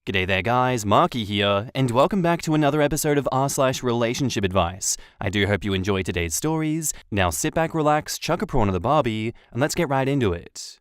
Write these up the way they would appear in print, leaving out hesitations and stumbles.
G'day there guys, Marky here, and welcome back to another episode of r/relationship advice. I do hope you enjoy today's stories. Now sit back, relax, chuck a prawn on the barbie, and let's get right into it.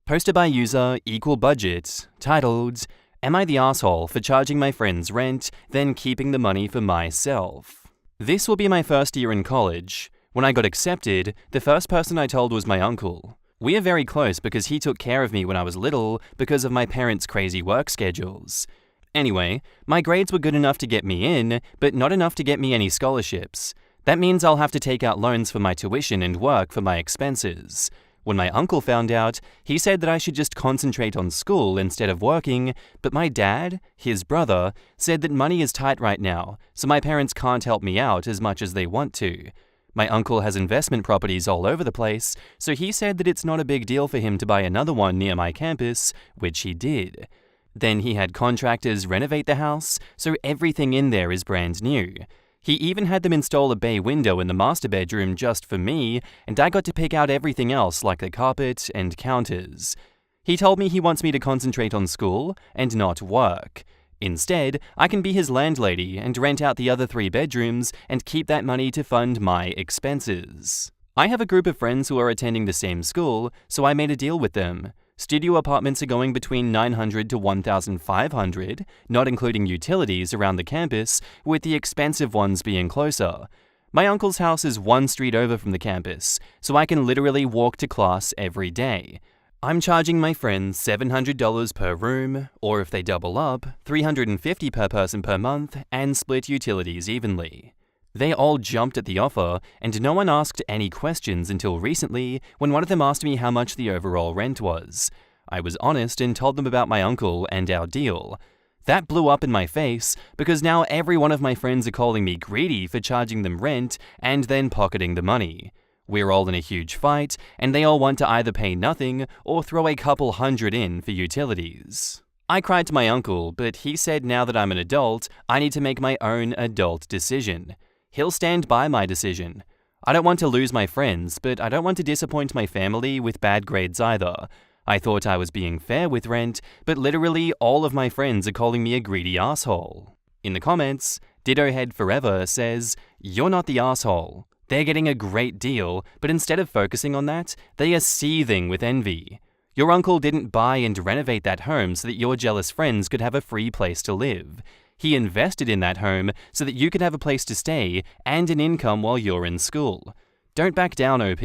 Posted by user Equal Budget, titled, Am I the asshole for charging my friends rent, then keeping the money for myself? This will be my first year in college. When I got accepted, the first person I told was my uncle. We are very close because he took care of me when I was little because of my parents' crazy work schedules. Anyway, my grades were good enough to get me in, but not enough to get me any scholarships. That means I'll have to take out loans for my tuition and work for my expenses. When my uncle found out, he said that I should just concentrate on school instead of working, but my dad, his brother, said that money is tight right now, so my parents can't help me out as much as they want to. My uncle has investment properties all over the place, so he said that it's not a big deal for him to buy another one near my campus, which he did. Then he had contractors renovate the house, so everything in there is brand new. He even had them install a bay window in the master bedroom just for me, and I got to pick out everything else like the carpet and counters. He told me he wants me to concentrate on school and not work. Instead, I can be his landlady and rent out the other 3 bedrooms and keep that money to fund my expenses. I have a group of friends who are attending the same school, so I made a deal with them. Studio apartments are going between $900 to $1,500, not including utilities around the campus, with the expensive ones being closer. My uncle's house is 1 street over from the campus, so I can literally walk to class every day. I'm charging my friends $700 per room, or if they double up, $350 per person per month, and split utilities evenly. They all jumped at the offer, and no one asked any questions until recently when one of them asked me how much the overall rent was. I was honest and told them about my uncle and our deal. That blew up in my face because now every one of my friends are calling me greedy for charging them rent and then pocketing the money. We're all in a huge fight, and they all want to either pay nothing or throw a couple hundred in for utilities. I cried to my uncle, but he said now that I'm an adult, I need to make my own adult decision. He'll stand by my decision. I don't want to lose my friends, but I don't want to disappoint my family with bad grades either. I thought I was being fair with rent, but literally all of my friends are calling me a greedy asshole. In the comments, Dittohead Forever says, "You're not the asshole. They're getting a great deal, but instead of focusing on that, they are seething with envy. Your uncle didn't buy and renovate that home so that your jealous friends could have a free place to live. He invested in that home so that you could have a place to stay and an income while you're in school. Don't back down, OP.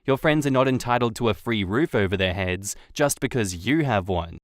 Your friends are not entitled to a free roof over their heads just because you have one.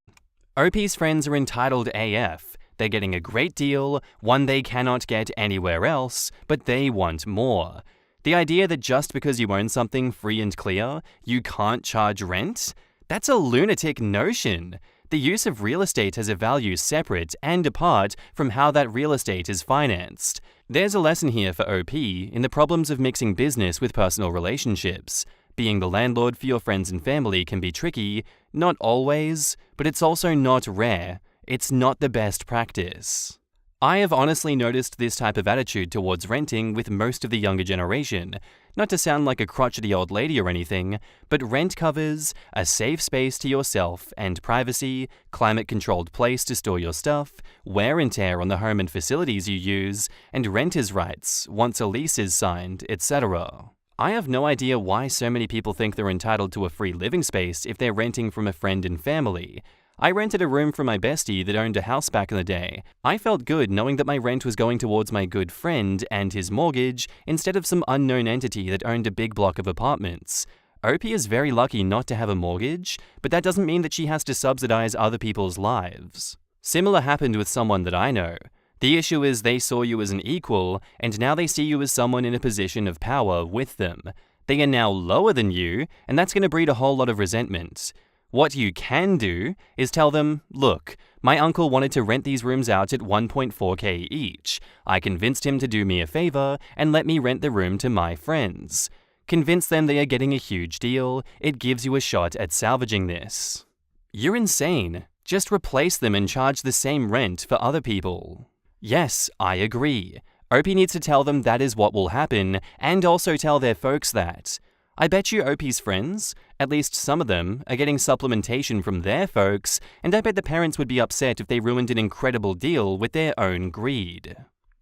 OP's friends are entitled AF. They're getting a great deal, one they cannot get anywhere else, but they want more. The idea that just because you own something free and clear, you can't charge rent? That's a lunatic notion. The use of real estate has a value separate and apart from how that real estate is financed. There's a lesson here for OP in the problems of mixing business with personal relationships. Being the landlord for your friends and family can be tricky, not always, but it's also not rare. It's not the best practice. I have honestly noticed this type of attitude towards renting with most of the younger generation. Not to sound like a crotchety old lady or anything, but rent covers a safe space to yourself and privacy, climate-controlled place to store your stuff, wear and tear on the home and facilities you use, and renter's rights once a lease is signed, etc. I have no idea why so many people think they're entitled to a free living space if they're renting from a friend and family. I rented a room from my bestie that owned a house back in the day. I felt good knowing that my rent was going towards my good friend and his mortgage instead of some unknown entity that owned a big block of apartments. OP is very lucky not to have a mortgage, but that doesn't mean that she has to subsidize other people's lives. Similar happened with someone that I know. The issue is they saw you as an equal, and now they see you as someone in a position of power with them. They are now lower than you, and that's going to breed a whole lot of resentment. What you can do is tell them, look, my uncle wanted to rent these rooms out at $1.4K each. I convinced him to do me a favor and let me rent the room to my friends. Convince them they are getting a huge deal. It gives you a shot at salvaging this. You're insane. Just replace them and charge the same rent for other people. Yes, I agree. OP needs to tell them that is what will happen and also tell their folks that. I bet you OP's friends, at least some of them, are getting supplementation from their folks, and I bet the parents would be upset if they ruined an incredible deal with their own greed.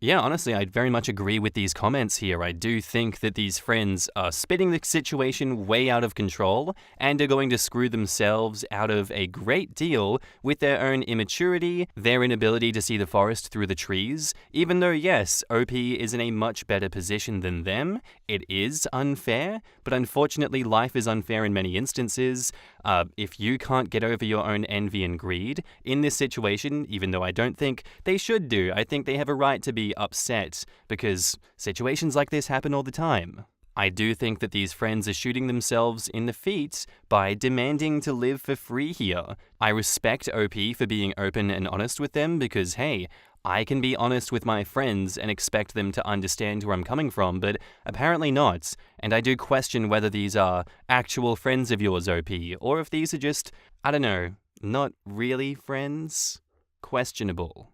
Yeah, honestly, I'd very much agree with these comments here. I do think that these friends are spinning the situation way out of control and are going to screw themselves out of a great deal with their own immaturity, their inability to see the forest through the trees. Even though, yes, OP is in a much better position than them, it is unfair, but unfortunately life is unfair in many instances. If you can't get over your own envy and greed in this situation, even though I don't think they should do, I think they have a right to be upset because situations like this happen all the time. I do think that these friends are shooting themselves in the feet by demanding to live for free here. I respect OP for being open and honest with them because, hey, I can be honest with my friends and expect them to understand where I'm coming from, but apparently not. And I do question whether these are actual friends of yours, OP, or if these are just, I don't know, not really friends? Questionable.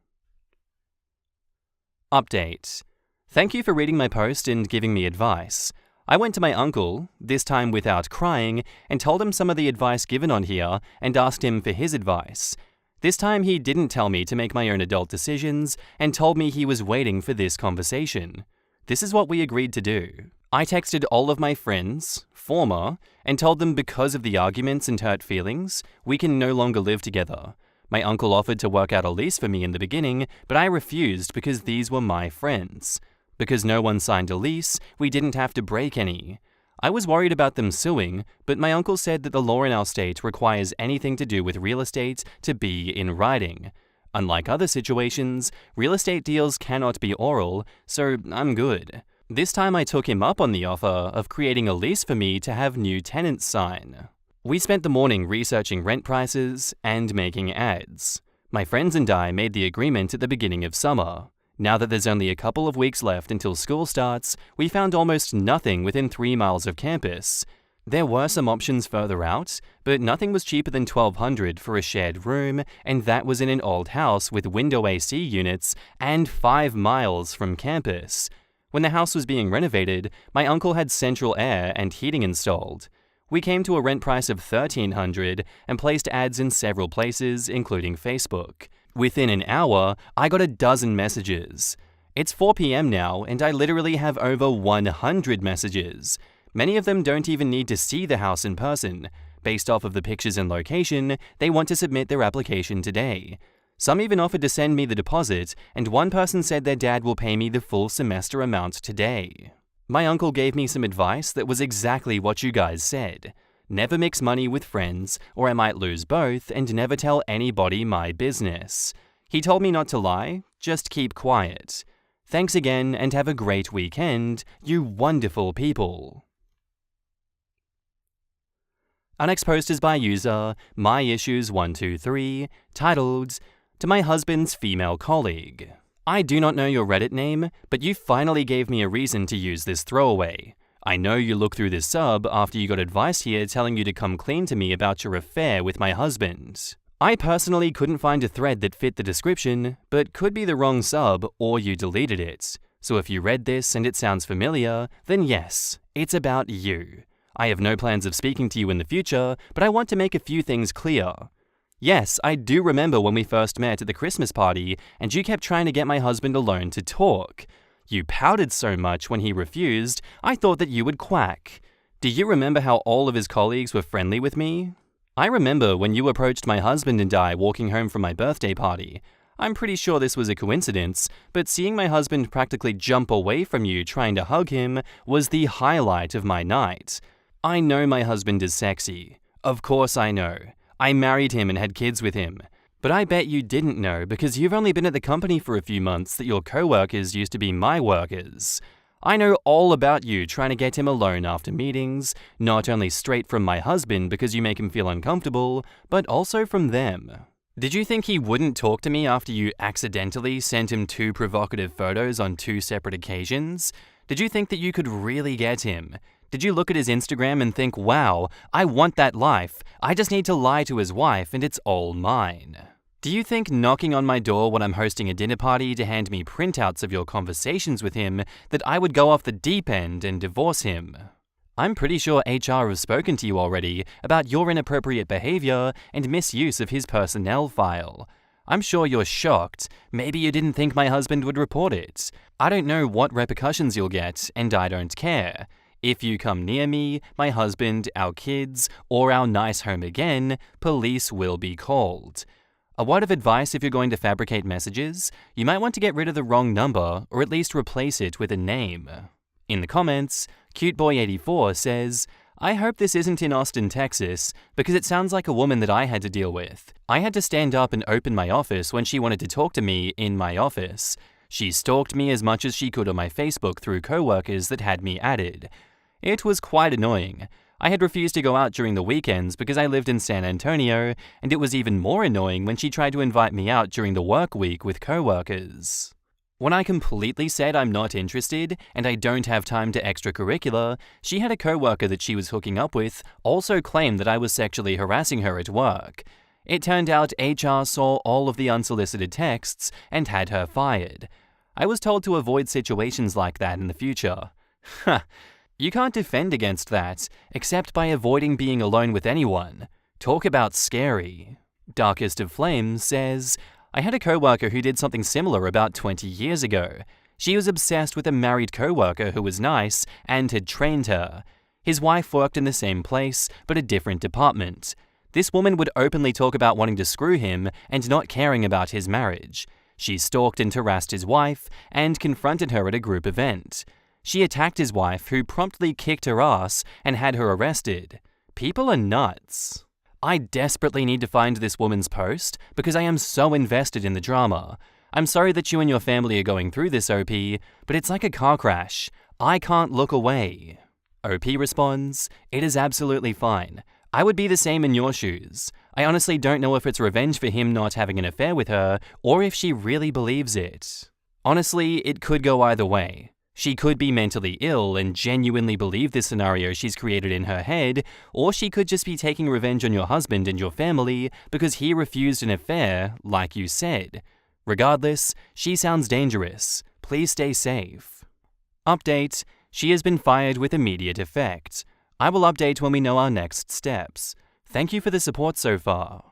Update. Thank you for reading my post and giving me advice. I went to my uncle, this time without crying, and told him some of the advice given on here and asked him for his advice. This time he didn't tell me to make my own adult decisions and told me he was waiting for this conversation. This is what we agreed to do. I texted all of my friends, former, and told them because of the arguments and hurt feelings, we can no longer live together. My uncle offered to work out a lease for me in the beginning, but I refused because these were my friends. Because no one signed a lease, we didn't have to break any. I was worried about them suing, but my uncle said that the law in our state requires anything to do with real estate to be in writing. Unlike other situations, real estate deals cannot be oral, so I'm good. This time I took him up on the offer of creating a lease for me to have new tenants sign. We spent the morning researching rent prices and making ads. My friends and I made the agreement at the beginning of summer. Now that there's only a couple of weeks left until school starts, we found almost nothing within 3 miles of campus. There were some options further out, but nothing was cheaper than $1,200 for a shared room, and that was in an old house with window AC units and 5 miles from campus. When the house was being renovated, my uncle had central air and heating installed. We came to a rent price of $1,300 and placed ads in several places, including Facebook. Within an hour, I got a dozen messages. It's 4 p.m. now, and I literally have over 100 messages. Many of them don't even need to see the house in person. Based off of the pictures and location, they want to submit their application today. Some even offered to send me the deposit, and one person said their dad will pay me the full semester amount today. My uncle gave me some advice that was exactly what you guys said. Never mix money with friends, or I might lose both, and never tell anybody my business. He told me not to lie, just keep quiet. Thanks again, and have a great weekend, you wonderful people. Our next post is by user MyIssues123, titled, To My Husband's Female Colleague. I do not know your Reddit name, but you finally gave me a reason to use this throwaway. I know you look through this sub after you got advice here telling you to come clean to me about your affair with my husband. I personally couldn't find a thread that fit the description, but could be the wrong sub or you deleted it. So if you read this and it sounds familiar, then yes, it's about you. I have no plans of speaking to you in the future, but I want to make a few things clear. Yes, I do remember when we first met at the Christmas party and you kept trying to get my husband alone to talk. You pouted so much when he refused, I thought that you would quack. Do you remember how all of his colleagues were friendly with me? I remember when you approached my husband and I walking home from my birthday party. I'm pretty sure this was a coincidence, but seeing my husband practically jump away from you trying to hug him was the highlight of my night. I know my husband is sexy. Of course I know. I married him and had kids with him. But I bet you didn't know because you've only been at the company for a few months that your co-workers used to be my workers. I know all about you trying to get him alone after meetings, not only straight from my husband because you make him feel uncomfortable, but also from them. Did you think he wouldn't talk to me after you accidentally sent him 2 provocative photos on 2 separate occasions? Did you think that you could really get him? Did you look at his Instagram and think, wow, I want that life. I just need to lie to his wife and it's all mine. Do you think knocking on my door when I'm hosting a dinner party to hand me printouts of your conversations with him that I would go off the deep end and divorce him? I'm pretty sure HR have spoken to you already about your inappropriate behavior and misuse of his personnel file. I'm sure you're shocked. Maybe you didn't think my husband would report it. I don't know what repercussions you'll get, and I don't care. If you come near me, my husband, our kids, or our nice home again, police will be called. A word of advice if you're going to fabricate messages, you might want to get rid of the wrong number or at least replace it with a name. In the comments, CuteBoy84 says, I hope this isn't in Austin, Texas, because it sounds like a woman that I had to deal with. I had to stand up and open my office when she wanted to talk to me in my office. She stalked me as much as she could on my Facebook through coworkers that had me added. It was quite annoying. I had refused to go out during the weekends because I lived in San Antonio, and it was even more annoying when she tried to invite me out during the work week with coworkers. When I completely said I'm not interested and I don't have time to extracurricular, she had a coworker that she was hooking up with also claim that I was sexually harassing her at work. It turned out HR saw all of the unsolicited texts and had her fired. I was told to avoid situations like that in the future. You can't defend against that, except by avoiding being alone with anyone. Talk about scary. Darkest of Flames says, I had a coworker who did something similar about 20 years ago. She was obsessed with a married coworker who was nice and had trained her. His wife worked in the same place, but a different department. This woman would openly talk about wanting to screw him and not caring about his marriage. She stalked and harassed his wife and confronted her at a group event. She attacked his wife, who promptly kicked her ass and had her arrested. People are nuts. I desperately need to find this woman's post because I am so invested in the drama. I'm sorry that you and your family are going through this, OP, but it's like a car crash. I can't look away. OP responds, it is absolutely fine. I would be the same in your shoes. I honestly don't know if it's revenge for him not having an affair with her or if she really believes it. Honestly, it could go either way. She could be mentally ill and genuinely believe this scenario she's created in her head, or she could just be taking revenge on your husband and your family because he refused an affair, like you said. Regardless, she sounds dangerous. Please stay safe. Update: she has been fired with immediate effect. I will update when we know our next steps. Thank you for the support so far.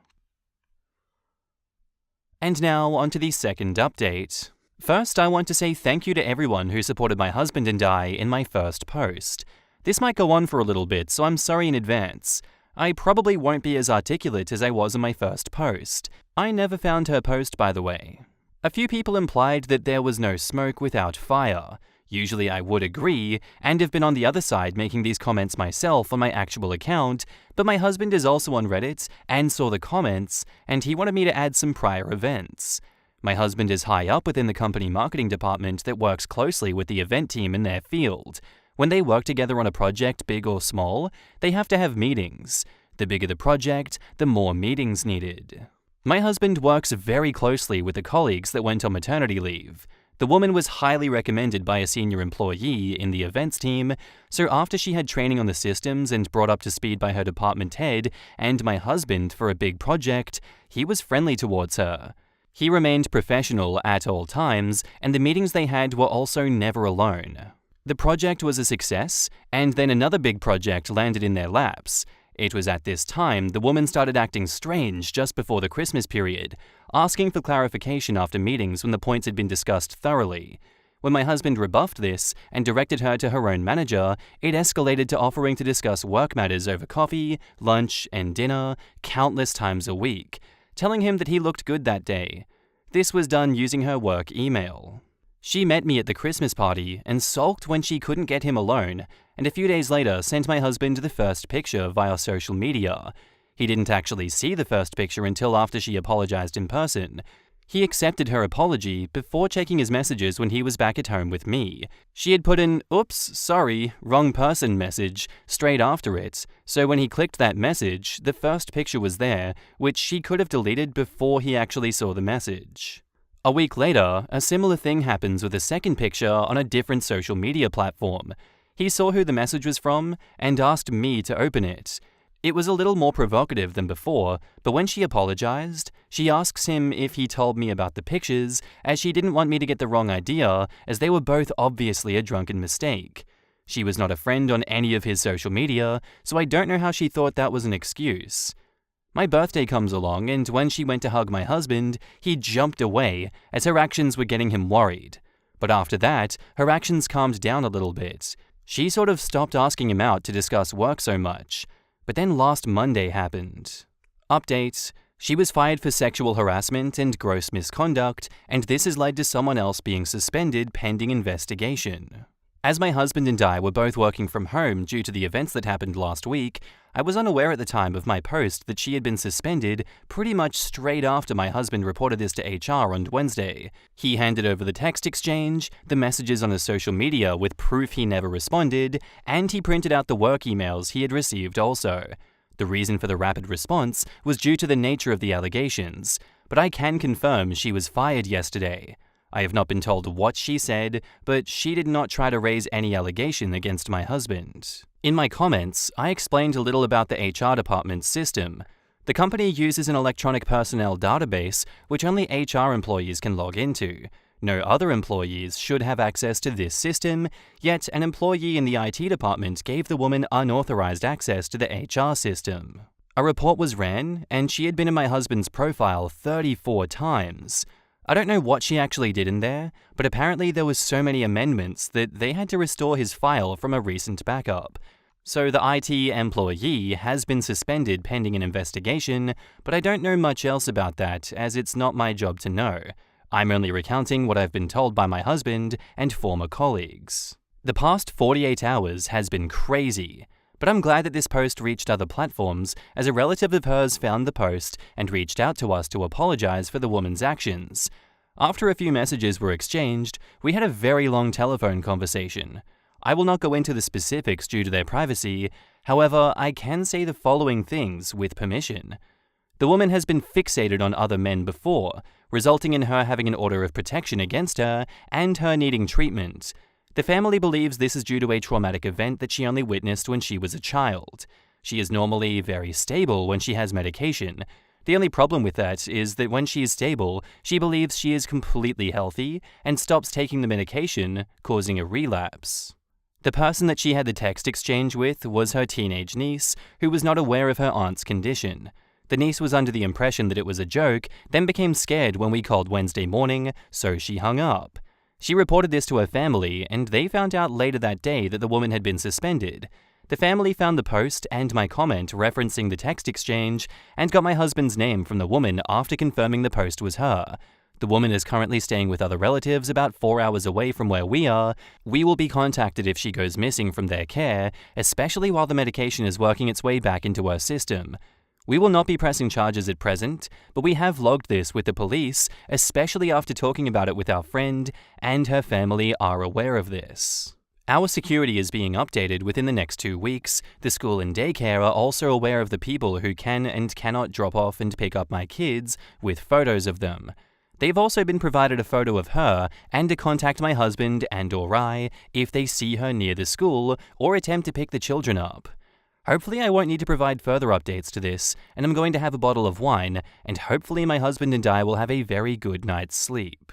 And now onto the second update. First, I want to say thank you to everyone who supported my husband and I in my first post. This might go on for a little bit, so I'm sorry in advance. I probably won't be as articulate as I was in my first post. I never found her post, by the way. A few people implied that there was no smoke without fire. Usually I would agree, and have been on the other side making these comments myself on my actual account, but my husband is also on Reddit and saw the comments, and he wanted me to add some prior events. My husband is high up within the company marketing department that works closely with the event team in their field. When they work together on a project, big or small, they have to have meetings. The bigger the project, the more meetings needed. My husband works very closely with the colleagues that went on maternity leave. The woman was highly recommended by a senior employee in the events team, so after she had training on the systems and brought up to speed by her department head and my husband for a big project, he was friendly towards her. He remained professional at all times, and the meetings they had were also never alone. The project was a success, and then another big project landed in their laps. It was at this time the woman started acting strange just before the Christmas period, asking for clarification after meetings when the points had been discussed thoroughly. When my husband rebuffed this and directed her to her own manager, it escalated to offering to discuss work matters over coffee, lunch, and dinner countless times a week, telling him that he looked good that day. This was done using her work email. She met me at the Christmas party and sulked when she couldn't get him alone, and a few days later sent my husband the first picture via social media. He didn't actually see the first picture until after she apologized in person. He accepted her apology before checking his messages when he was back at home with me. She had put an "oops, sorry, wrong person" message straight after it, so when he clicked that message, the first picture was there, which she could have deleted before he actually saw the message. A week later, a similar thing happens with a second picture on a different social media platform. He saw who the message was from and asked me to open it. It was a little more provocative than before, but when she apologized, she asks him if he told me about the pictures, as she didn't want me to get the wrong idea, as they were both obviously a drunken mistake. She was not a friend on any of his social media, so I don't know how she thought that was an excuse. My birthday comes along, and when she went to hug my husband, he jumped away as her actions were getting him worried. But after that, her actions calmed down a little bit. She sort of stopped asking him out to discuss work so much. But then last Monday happened. Update: she was fired for sexual harassment and gross misconduct, and this has led to someone else being suspended pending investigation. As my husband and I were both working from home due to the events that happened last week, I was unaware at the time of my post that she had been suspended pretty much straight after my husband reported this to HR on Wednesday. He handed over the text exchange, the messages on his social media with proof he never responded, and he printed out the work emails he had received also. The reason for the rapid response was due to the nature of the allegations, but I can confirm she was fired yesterday. I have not been told what she said, but she did not try to raise any allegation against my husband. In my comments, I explained a little about the HR department's system. The company uses an electronic personnel database which only HR employees can log into. No other employees should have access to this system, yet an employee in the IT department gave the woman unauthorized access to the HR system. A report was ran, and she had been in my husband's profile 34 times. I don't know what she actually did in there, but apparently there was so many amendments that they had to restore his file from a recent backup. So the IT employee has been suspended pending an investigation, but I don't know much else about that as it's not my job to know. I'm only recounting what I've been told by my husband and former colleagues. The past 48 hours has been crazy, but I'm glad that this post reached other platforms as a relative of hers found the post and reached out to us to apologize for the woman's actions. After a few messages were exchanged, we had a very long telephone conversation. I will not go into the specifics due to their privacy, however, I can say the following things with permission. The woman has been fixated on other men before, resulting in her having an order of protection against her and her needing treatment. The family believes this is due to a traumatic event that she only witnessed when she was a child. She is normally very stable when she has medication. The only problem with that is that when she is stable, she believes she is completely healthy and stops taking the medication, causing a relapse. The person that she had the text exchange with was her teenage niece, who was not aware of her aunt's condition. The niece was under the impression that it was a joke, then became scared when we called Wednesday morning, so she hung up. She reported this to her family, and they found out later that day that the woman had been suspended. The family found the post and my comment referencing the text exchange and got my husband's name from the woman after confirming the post was her. The woman is currently staying with other relatives about 4 hours away from where we are. We will be contacted if she goes missing from their care, especially while the medication is working its way back into her system. We will not be pressing charges at present, but we have logged this with the police, especially after talking about it with our friend, and her family are aware of this. Our security is being updated within the next 2 weeks. The school and daycare are also aware of the people who can and cannot drop off and pick up my kids with photos of them. They've also been provided a photo of her and to contact my husband and/or I if they see her near the school or attempt to pick the children up. Hopefully I won't need to provide further updates to this, and I'm going to have a bottle of wine, and hopefully my husband and I will have a very good night's sleep.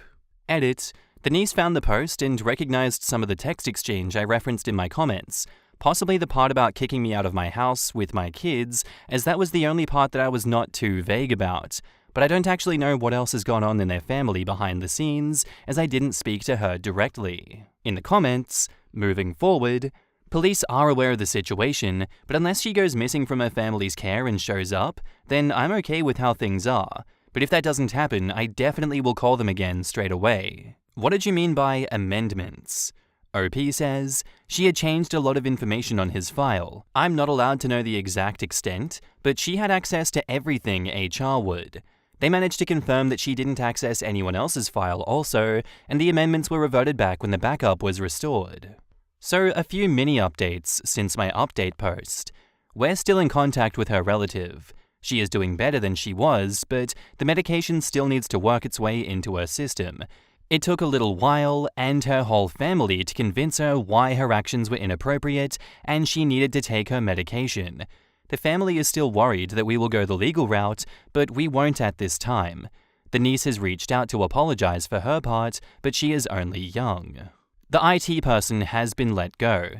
Edit: the niece found the post and recognized some of the text exchange I referenced in my comments, possibly the part about kicking me out of my house with my kids, as that was the only part that I was not too vague about. But I don't actually know what else has gone on in their family behind the scenes, as I didn't speak to her directly. In the comments, moving forward, police are aware of the situation, but unless she goes missing from her family's care and shows up, then I'm okay with how things are. But if that doesn't happen, I definitely will call them again straight away. What did you mean by amendments? OP says, she had changed a lot of information on his file. I'm not allowed to know the exact extent, but she had access to everything HR would. They managed to confirm that she didn't access anyone else's file also, and the amendments were reverted back when the backup was restored. So a few mini updates since my update post. We're still in contact with her relative. She is doing better than she was, but the medication still needs to work its way into her system. It took a little while and her whole family to convince her why her actions were inappropriate and she needed to take her medication. The family is still worried that we will go the legal route, but we won't at this time. The niece has reached out to apologize for her part, but she is only young. The IT person has been let go.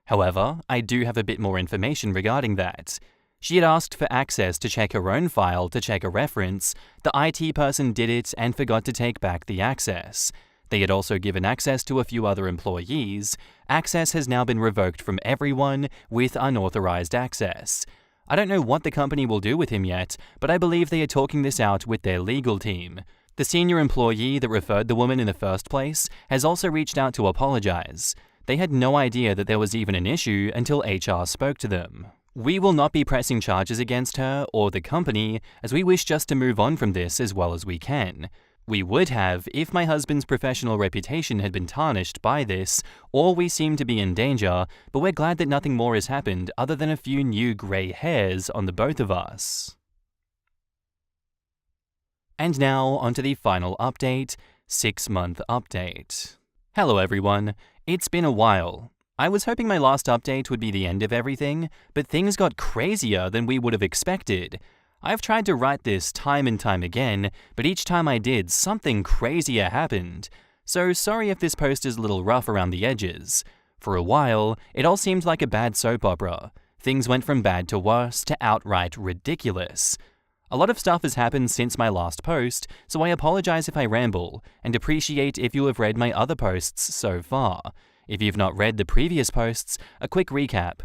However, I do have a bit more information regarding that. She had asked for access to check her own file to check a reference. The IT person did it and forgot to take back the access. They had also given access to a few other employees. Access has now been revoked from everyone with unauthorized access. I don't know what the company will do with him yet, but I believe they are talking this out with their legal team. The senior employee that referred the woman in the first place has also reached out to apologize. They had no idea that there was even an issue until HR spoke to them. We will not be pressing charges against her or the company, as we wish just to move on from this as well as we can. We would have if my husband's professional reputation had been tarnished by this, or we seem to be in danger, but we're glad that nothing more has happened other than a few new grey hairs on the both of us. And now onto the final update, 6-month update. Hello everyone, it's been a while. I was hoping my last update would be the end of everything, but things got crazier than we would have expected. I've tried to write this time and time again, but each time I did, something crazier happened. So sorry if this post is a little rough around the edges. For a while, it all seemed like a bad soap opera. Things went from bad to worse to outright ridiculous. A lot of stuff has happened since my last post, so I apologize if I ramble, and appreciate if you have read my other posts so far. If you've not read the previous posts, a quick recap.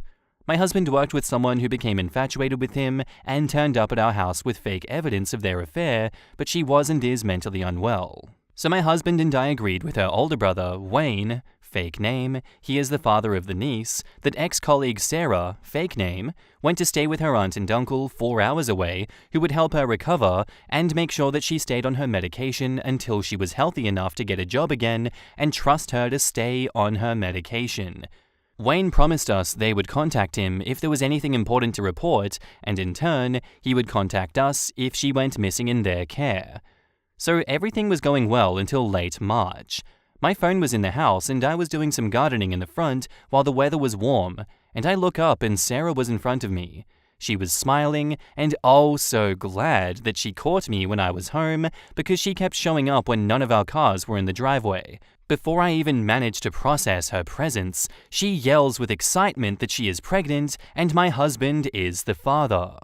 My husband worked with someone who became infatuated with him and turned up at our house with fake evidence of their affair, but she was and is mentally unwell. So my husband and I agreed with her older brother, Wayne, fake name, he is the father of the niece, that ex-colleague Sarah, fake name, went to stay with her aunt and uncle 4 hours away, who would help her recover and make sure that she stayed on her medication until she was healthy enough to get a job again and trust her to stay on her medication. Wayne promised us they would contact him if there was anything important to report, and in turn, he would contact us if she went missing in their care. So everything was going well until late March. My phone was in the house and I was doing some gardening in the front while the weather was warm, and I look up and Sarah was in front of me. She was smiling and oh so glad that she caught me when I was home because she kept showing up when none of our cars were in the driveway. Before I even managed to process her presence, she yells with excitement that she is pregnant and my husband is the father.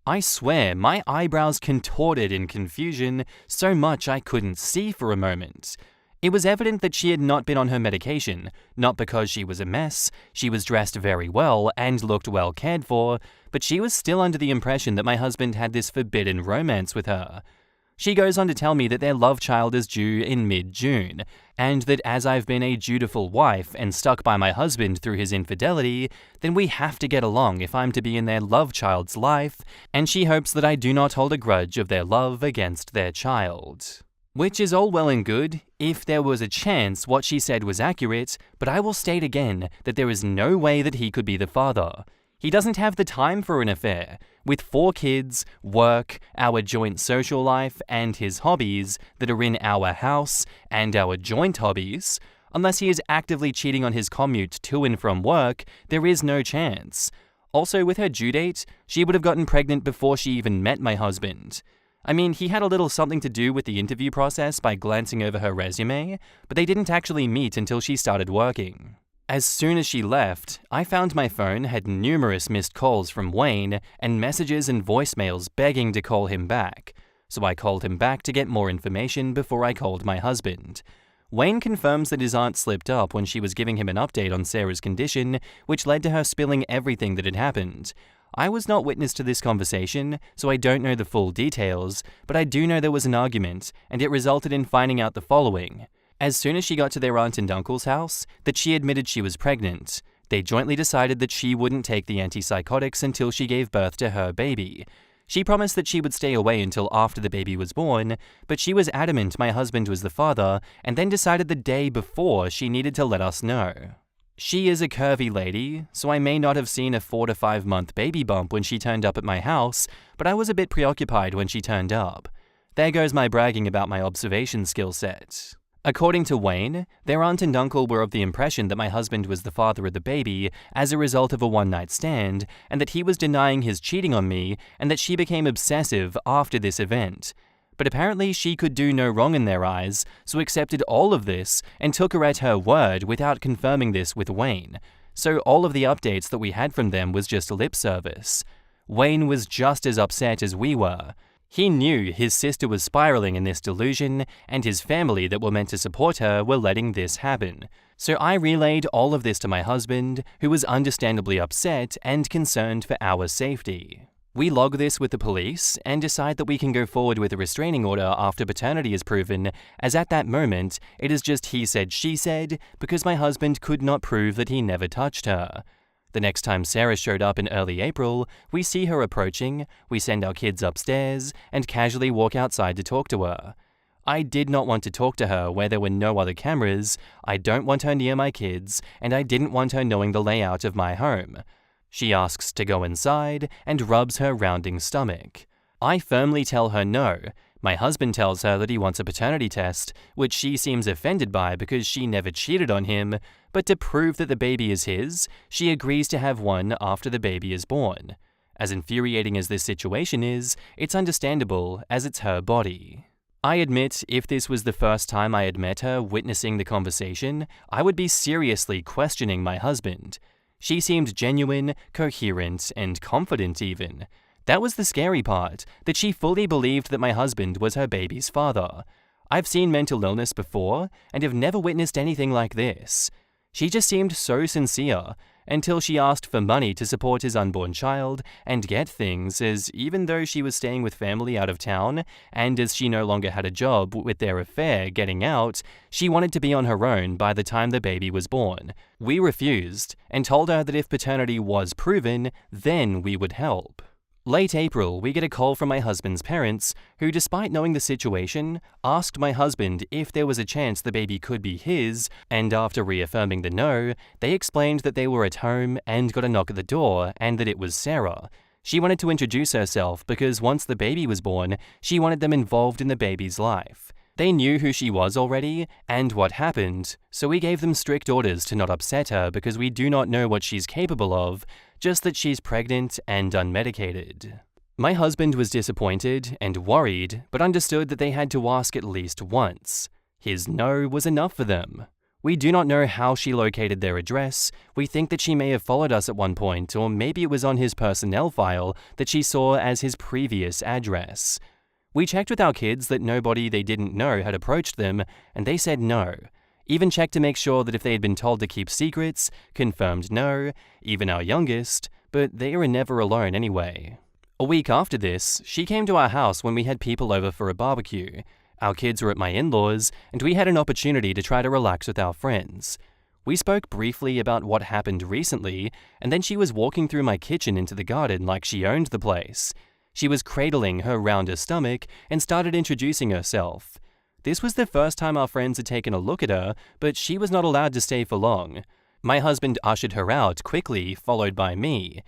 I swear my eyebrows contorted in confusion so much I couldn't see for a moment. It was evident that she had not been on her medication, not because she was a mess, she was dressed very well and looked well cared for, but she was still under the impression that my husband had this forbidden romance with her. She goes on to tell me that their love child is due in mid-June, and that as I've been a dutiful wife and stuck by my husband through his infidelity, then we have to get along if I'm to be in their love child's life, and she hopes that I do not hold a grudge of their love against their child. Which is all well and good if there was a chance what she said was accurate, but I will state again that there is no way that he could be the father. He doesn't have the time for an affair. With 4 kids, work, our joint social life, and his hobbies that are in our house, and our joint hobbies, unless he is actively cheating on his commute to and from work, there is no chance. Also, with her due date, she would have gotten pregnant before she even met my husband. I mean, he had a little something to do with the interview process by glancing over her resume, but they didn't actually meet until she started working. As soon as she left, I found my phone had numerous missed calls from Wayne and messages and voicemails begging to call him back, so I called him back to get more information before I called my husband. Wayne confirms that his aunt slipped up when she was giving him an update on Sarah's condition, which led to her spilling everything that had happened. I was not witness to this conversation, so I don't know the full details, but I do know there was an argument, and it resulted in finding out the following. As soon as she got to their aunt and uncle's house, that she admitted she was pregnant. They jointly decided that she wouldn't take the antipsychotics until she gave birth to her baby. She promised that she would stay away until after the baby was born, but she was adamant my husband was the father, and then decided the day before she needed to let us know. She is a curvy lady, so I may not have seen a 4 to 5 month baby bump when she turned up at my house, but I was a bit preoccupied when she turned up. There goes my bragging about my observation skill set. According to Wayne, their aunt and uncle were of the impression that my husband was the father of the baby as a result of a one-night stand, and that he was denying his cheating on me, and that she became obsessive after this event. But apparently she could do no wrong in their eyes, so accepted all of this and took her at her word without confirming this with Wayne. so all of the updates that we had from them was just lip service. Wayne was just as upset as we were. He knew his sister was spiraling in this delusion, and his family that were meant to support her were letting this happen. So I relayed all of this to my husband, who was understandably upset and concerned for our safety. We log this with the police and decide that we can go forward with a restraining order after paternity is proven, as at that moment, it is just he said, she said, because my husband could not prove that he never touched her. The next time Sarah showed up in early April, we see her approaching, we send our kids upstairs, and casually walk outside to talk to her. I did not want to talk to her where there were no other cameras, I don't want her near my kids, and I didn't want her knowing the layout of my home. She asks to go inside and rubs her rounding stomach. I firmly tell her no. My husband tells her that he wants a paternity test, which she seems offended by because she never cheated on him, but to prove that the baby is his, she agrees to have one after the baby is born. As infuriating as this situation is, it's understandable as it's her body. I admit, if this was the first time I had met her witnessing the conversation, I would be seriously questioning my husband. She seemed genuine, coherent, and confident even. That was the scary part, that she fully believed that my husband was her baby's father. I've seen mental illness before, and have never witnessed anything like this. She just seemed so sincere, until she asked for money to support his unborn child and get things, as even though she was staying with family out of town, and as she no longer had a job with their affair getting out, she wanted to be on her own by the time the baby was born. We refused, and told her that if paternity was proven, then we would help. Late April, we get a call from my husband's parents, who, despite knowing the situation, asked my husband if there was a chance the baby could be his, and after reaffirming the no, they explained that they were at home and got a knock at the door and that it was Sarah. She wanted to introduce herself because once the baby was born, she wanted them involved in the baby's life. They knew who she was already and what happened, so we gave them strict orders to not upset her because we do not know what she's capable of, just that she's pregnant and unmedicated. My husband was disappointed and worried, but understood that they had to ask at least once. His no was enough for them. We do not know how she located their address. We think that she may have followed us at one point, or maybe it was on his personnel file that she saw as his previous address. We checked with our kids that nobody they didn't know had approached them, and they said no. Even checked to make sure that if they had been told to keep secrets, confirmed no, even our youngest, but they were never alone anyway. A week after this, she came to our house when we had people over for a barbecue. Our kids were at my in-laws, and we had an opportunity to try to relax with our friends. We spoke briefly about what happened recently, and then she was walking through my kitchen into the garden like she owned the place. She was cradling her rounder stomach and started introducing herself. This was the first time our friends had taken a look at her, but she was not allowed to stay for long. My husband ushered her out quickly, followed by me.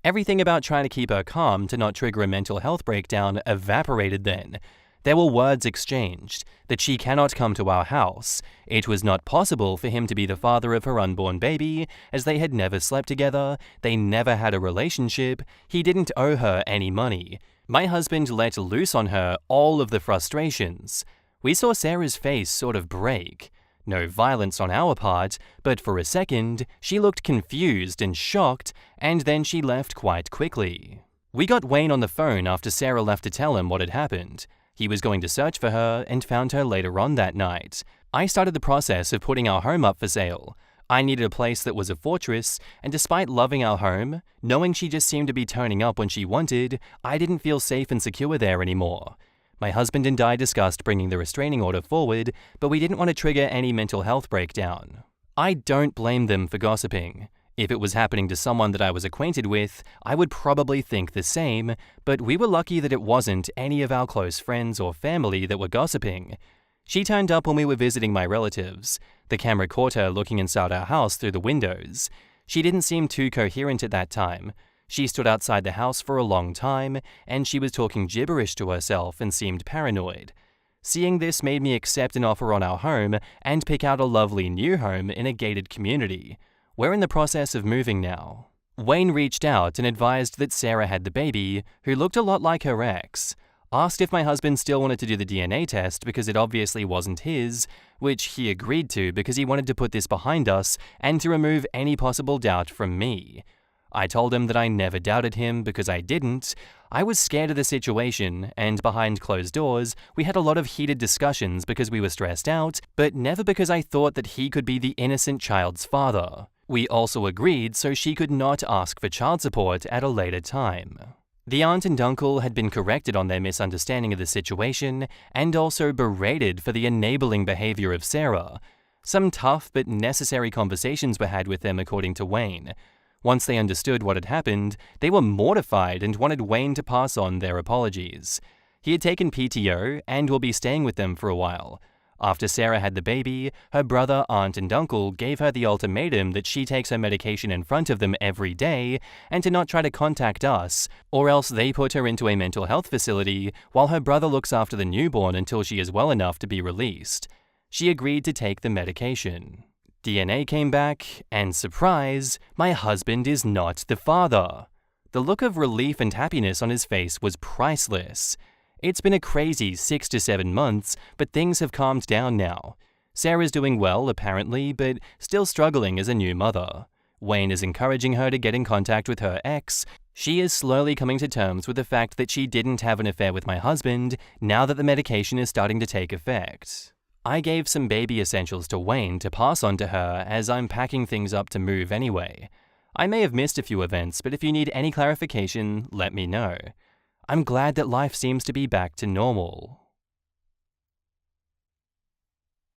Everything about trying to keep her calm to not trigger a mental health breakdown evaporated then. There were words exchanged, that she cannot come to our house. It was not possible for him to be the father of her unborn baby, as they had never slept together, they never had a relationship, he didn't owe her any money. My husband let loose on her all of the frustrations. We saw Sarah's face sort of break. No violence on our part, but for a second, she looked confused and shocked, and then she left quite quickly. We got Wayne on the phone after Sarah left to tell him what had happened. He was going to search for her and found her later on that night. I started the process of putting our home up for sale. I needed a place that was a fortress, and despite loving our home, knowing she just seemed to be turning up when she wanted, I didn't feel safe and secure there anymore. My husband and I discussed bringing the restraining order forward, but we didn't want to trigger any mental health breakdown. I don't blame them for gossiping. If it was happening to someone that I was acquainted with, I would probably think the same, but we were lucky that it wasn't any of our close friends or family that were gossiping. She turned up when we were visiting my relatives. The camera caught her looking inside our house through the windows. She didn't seem too coherent at that time. She stood outside the house for a long time, and she was talking gibberish to herself and seemed paranoid. Seeing this made me accept an offer on our home and pick out a lovely new home in a gated community. We're in the process of moving now. Wayne reached out and advised that Sarah had the baby, who looked a lot like her ex. asked if my husband still wanted to do the DNA test because it obviously wasn't his, which he agreed to because he wanted to put this behind us and to remove any possible doubt from me. I told him that I never doubted him because I didn't. I was scared of the situation, and behind closed doors, we had a lot of heated discussions because we were stressed out, but never because I thought that he could be the innocent child's father. We also agreed so she could not ask for child support at a later time. The aunt and uncle had been corrected on their misunderstanding of the situation and also berated for the enabling behavior of Sarah. Some tough but necessary conversations were had with them, according to Wayne. Once they understood what had happened, they were mortified and wanted Wayne to pass on their apologies. He had taken PTO and will be staying with them for a while. After Sarah had the baby, her brother, aunt, and uncle gave her the ultimatum that she takes her medication in front of them every day and to not try to contact us, or else they put her into a mental health facility while her brother looks after the newborn until she is well enough to be released. She agreed to take the medication. DNA came back, and surprise, my husband is not the father. The look of relief and happiness on his face was priceless. It's been a crazy 6 to 7 months, but things have calmed down now. Sarah's doing well, apparently, but still struggling as a new mother. Wayne is encouraging her to get in contact with her ex. She is slowly coming to terms with the fact that she didn't have an affair with my husband now that the medication is starting to take effect. I gave some baby essentials to Wayne to pass on to her as I'm packing things up to move anyway. I may have missed a few events, but if you need any clarification, let me know. I'm glad that life seems to be back to normal.